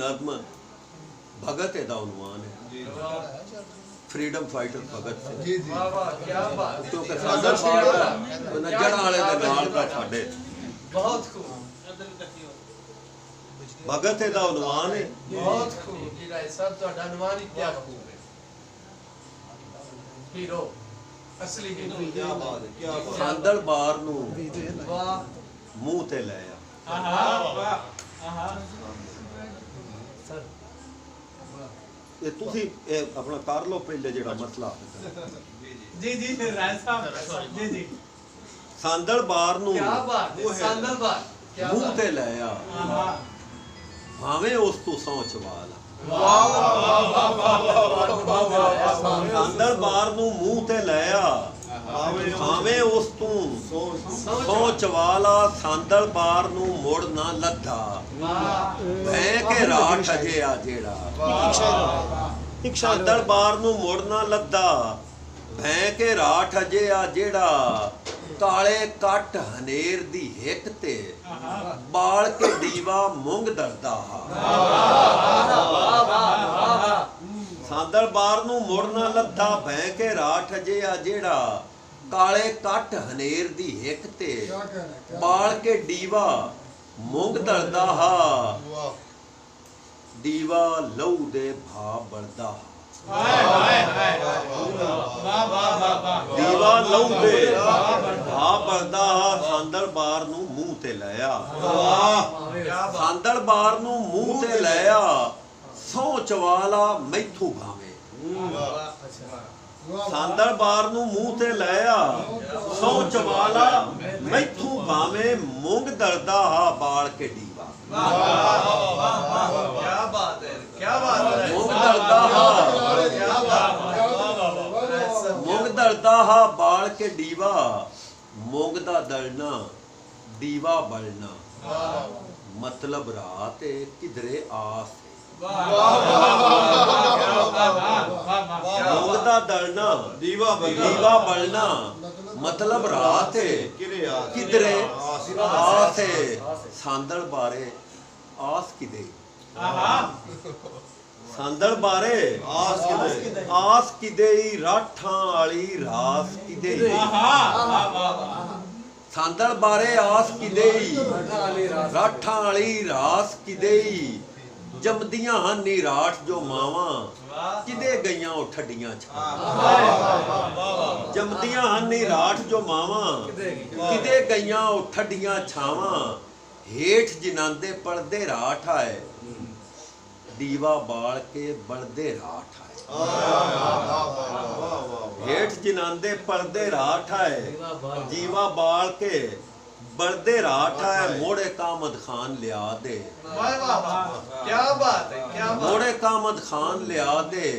नज़म भगत एदा उन्वान है, फ्रीडम फाइटर भगत सिंह, क्योंकि साडा जड़ा वाले दे नाल दा साडे बहुत खूब भगत एदा उन्वान है। बहुत खूब जी राय साहब ਤੁਹਾਡਾ ਅਨੁਮਾਨ ਹੀ क्या खूब है हीरो असली हीरो क्या बात है क्या बात सांदल बार नू वाह मुंह ते ले आ सर ये तुसी अपना कर लो पहले जेड़ा मसला जी जी राय साहब जी जी सांदल बार नू क्या बात है सांदल बार क्या मुंह बात ते ले आ भावें उस तू सौ चवाल वाह वाह वाह वाह सांदल बार नू मुंह ते ले आ भावें उस तू सौ चवाला सांदल बार नू मुड़ ना लद्दा भैं के राठ अजे आ जेड़ा सांदल बार नू मुड़ ना लद्दा भैं के राठ अजे आ जेड़ा काले कट हनेर दी हिक ते बाल के दीवा मूंग दरदा सांदल बार नू मुड़ ना लद्दा भैं के राठ अजे आ जेड़ा काले कट हनेर दी हिक ते बाल के दीवा मूंग दरदा दीवा लहू दे भा बढ़दा दीवा लहू दे भा बढ़दा सांदल बार नू मुंह ते लाया सांदल बार नू मुंह ते लाया सौ चवाला मैथू भावे सांदल बार नू मुंह ते लाया सौ चवाला मैथू भावे मूंग दरदा बाल के दीवा क्या बात है क्या बात है मूंग दरदा मूंग दरदा बाल के दीवा मूंग दा दलना दीवा बलना मतलब रात किधरे आस मूंग दा दलना दीवा बलना मतलब रात किधरे आस सांदल बारे आस किदे सांदल बारे आस किदे राठां वाली रास किदे सांदल बारे आस किदे राठां वाली रास किदे जमदियां हन नी राठ जो मावां किदे गईयां ओ ठड्डियां छावां जमदियां हन नी राठ जो मावां किदे गईयां ओ ठड्डियां छावां हेठ जिनांदे पड़दे राठ आए दीवा बाल के बलदे राठ आए हेठ जिनांदे पड़दे राठ आए जीवा बाल के बलदे राठ आए मोड़े कामद खान लिया दे क्या बात है क्या बात मोड़े कामद खान लिया दे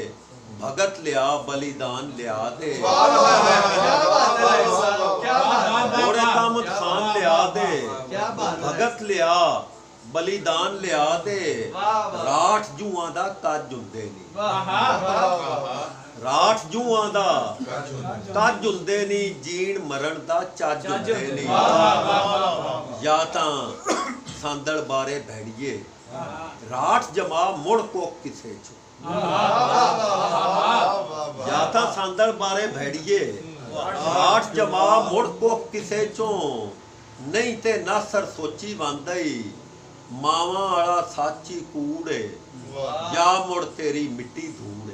भगत लिया बलिदान लिया दे क्या बात है क्या बात मोड़े कामद खान लिया दे क्या बात भगत लिया बलिदान लिया दे राठ जूआं दा कज हुंदे नी राठ जूआं दा कज हुंदे नी जीण मरण दा चज हुंदे नी या तां सांदल बारे भैड़िए राठ जमा मुड़ को किसे चो या तां सांदल बारे भैड़िए राठ जमा मुड़ को किसे चो नहीं ते नासर सोची वांदई मावां वाला साची कूड़े या मुड़ तेरी मिट्टी धूड़े